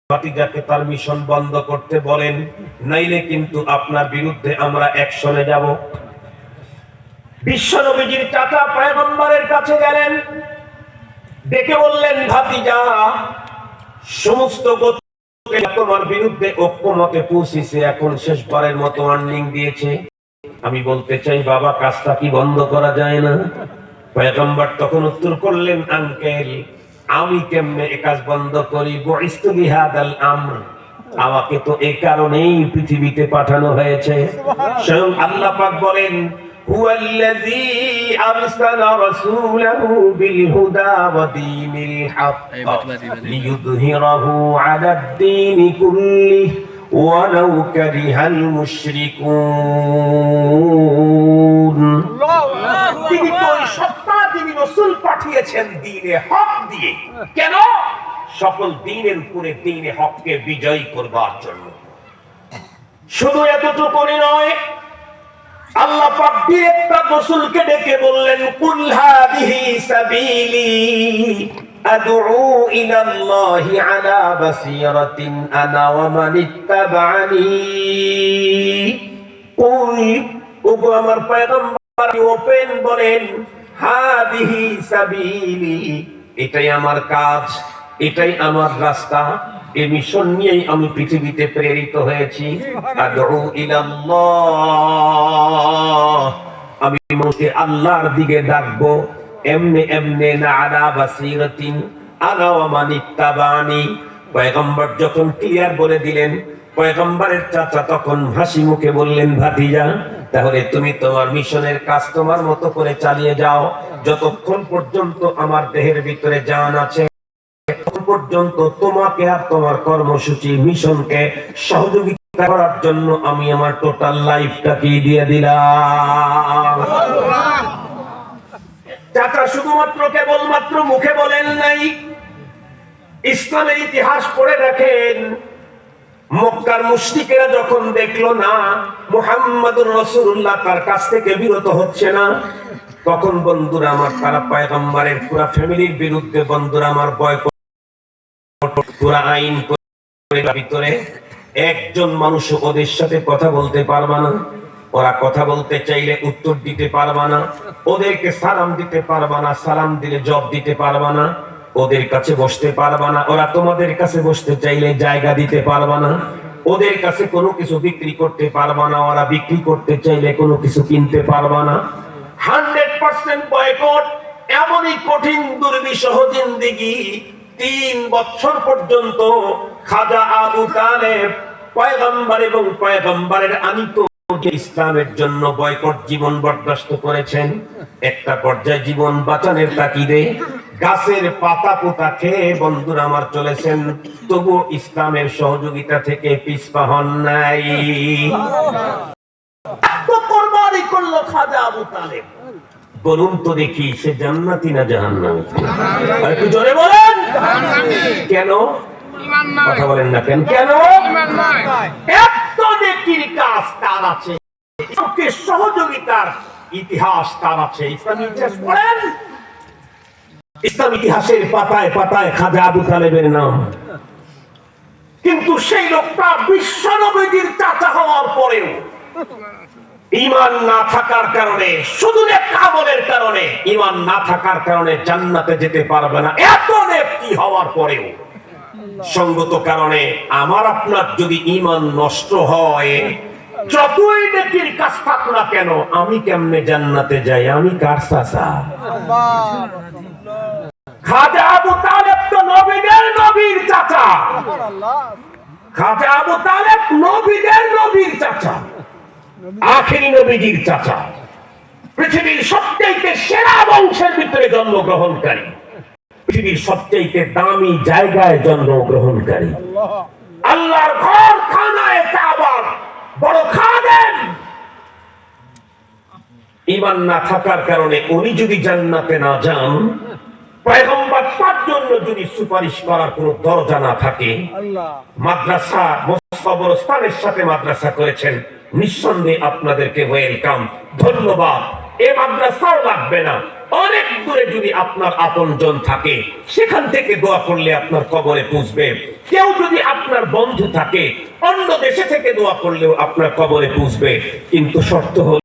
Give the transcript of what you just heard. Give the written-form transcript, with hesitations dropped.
ভাতিজাকে তার মিশন বন্ধ করতে বলেন, নাইলে কিন্তু আপনার বিরুদ্ধে আমরা অ্যাকশনে যাব। বিশ্বনবীজির চাচা পয়গম্বরের কাছে গেলেন, ডেকে বললেন, ভাতিজা, সমস্ত তোমার বিরুদ্ধে ঐক্যমতে পৌঁছেছে, এখন শেষবারের মতো ওয়ার্নিং দিয়েছে। আমি বলতে চাই বাবা, কাজটা কি বন্ধ করা যায় না? পয়গম্বর তখন উত্তর করলেন, আঙ্কেল, আমি কেমনে এ কাজ বন্ধ করি? বুইস্তু বিহাদাল আমর, আমাকে তো এই কারণেই পৃথিবীতে পাঠানো হয়েছে। স্বয়ং আল্লাহ পাক বলেন, হুয়াল্লাযী আরসালা রাসূলাহু বিল হুদা ওয়া দীনিল হক লিইয়ুযহিরাহু আলাদ দীনি কুল্লিহি ওয়ালাউ কারিহাল মুশরিকুন। তিনি তো সত্তা, তিনি রাসূল পাঠিয়েছেন দ্বীনে হক দিয়ে। কেন? সকল দ্বীনের উপরে দ্বীনে হককে বিজয়ী করবার জন্য। শুধু এতটুকুই নয়, আল্লাহ পাক একটা রাসূলকে ডেকে বললেন, কুল হাদিহি সাবিলি আদউ ইলাল্লাহি আলা বাসীরাতিন আনা ওয়া মান ইত্তাবা'আনি। ওই ওগো আমার পয়গম্বর, ওপেন বলেন, হাদিহি সাবিলি, এটাই আমার কাজ, এটাই আমার রাস্তা, এই মিশন নিয়েই আমি পৃথিবীতে প্রেরিত হয়েছি। আদউ ইলাল্লাহ, আমি মানুষকে আল্লাহর দিকে ডাকবো, এমনে এমনে না, আলা বাসীরাতিন আনা ওয়া মান ইত্তাবা'আনি। পয়গম্বর যখন ক্লিয়ার বলে দিলেন, পয়গম্বরের চাচা তখন হাসি মুখে বললেন, ভাতিজা, তাহলে তুমি তোমার মিশনের কাজ তোমার মতো করে চালিয়ে যাও। যতক্ষণ পর্যন্ত আমার দেহের ভিতরে জান আছে, ততক্ষণ পর্যন্ত তোমাকে আর তোমার কর্মসূচি মিশনকে সহযোগিতা করার জন্য আমি আমার টোটাল লাইফটাকে দিয়ে দিলাম। চাচা শুধুমাত্র কেবলমাত্র মুখে বলেন নাই, ইসলামের ইতিহাস পড়ে দেখেন। মক্কার মুশরিকেরা যখন দেখলো না মুহাম্মাদুর রাসূলুল্লাহ তার কাছ থেকে বিরত হচ্ছে না, তখন বন্ধুরা আমার, তারা পয়গম্বরের পুরো ফ্যামিলির বিরুদ্ধে বন্ধুরা আমার বয়কট, পুরো আইন করে ভিতরে একজন মানুষ ওদের সাথে কথা বলতে পারবে না। ওরা কথা বলতে চাইলে উত্তর দিতে পারবে না, ওদেরকে সালাম দিতে পারবে না, সালাম দিলে জবাব দিতে পারবে না, ওদের কাছে বসতে পারবে না, ওরা তোমাদের কাছে বসতে চাইলে জায়গা দিতে পারবে না, ওদের কাছে কোনো কিছু বিক্রি করতে পারবে না, ওরা বিক্রি করতে চাইলে কোনো কিছু কিনতে পারবে না। 100% বয়কট। এমনই কঠিন দুর্বিষহ জিন্দেগি 3 বছর পর্যন্ত খাজা আবু তালেব পয়গম্বর এবং পয়গম্বরের আনিত ইসলামের জন্য বয়কট জীবন বরদাস্ত করেছেন। একটা পর্যায়ে জীবন বাঁচানোর তাগিদে গাছের পাতা পোতা খেয়ে বন্ধুরা আমার চলেছেন, তবু ইসলামের সহযোগিতা থেকে পিছপা হন নাই। কোরবানি করলো খাজা আবু তালেব। বলুন তো দেখি, সে জান্নাতি না জাহান্নামী? একটু জোরে বলেন। কেন? কথা বলেন না কেন? কেন? এত নেকির কাজ তার আছে, সহযোগিতার ইতিহাস তার আছে। ইসলামী ইতিহাস পড়েন, ইসলাম ইতিহাসের পাতায় পাতায় খাজা আবু তালেবের নাম। কিন্তু সেই লোকটা বিশ্বনবীর চাচা হওয়ার পরেও ঈমান না থাকার কারণে, শুধু নেক আমলের কারণে, ঈমান না থাকার কারণে জান্নাতে যেতে পারবে না। এত নেকি হওয়ার পরেও সঙ্গত কারণে আমার আপনার যদি ঈমান নষ্ট হয়, যতই নেকির কাজ থাক না কেন, আমি কেমনে জান্নাতে যাই? আমি কার চাচা? খাজা আবু তালেব তো নবীদের নবীর চাচা। খাজা আবু তালেব নবীদের নবীর চাচা, আখেরি নবীজির চাচা, পৃথিবীর সবচেয়ে সেরা বংশের ভিতরে জন্মগ্রহণকারী, পৃথিবীর সবচেয়ে দামি জায়গায় জন্মগ্রহণকারী, আল্লাহর ঘর খানায়ে কাবার বড় খাদেম। ঈমান না থাকার কারণে উনি যদি জান্নাতে না যান, পয়গম্বর তার জন্য যদি সুপারিশ করার কোনো দরজা না থাকে, মাদ্রাসা কবরস্থানের সাথে মাদ্রাসা করেছেন, নিঃসন্দেহে আপনাদেরকে ওয়েলকাম, ধন্যবাদ। এ মাদ্রাসাও লাগবে না, অনেক দূরে যদি আপনার আপনজন থাকে, সেখান থেকে দোয়া করলে আপনার কবরে পুষবে। কেউ যদি আপনার বন্ধু থাকে, অন্য দেশে থেকে দোয়া করলেও আপনার কবরে পুষবে। কিন্তু শর্ত হলো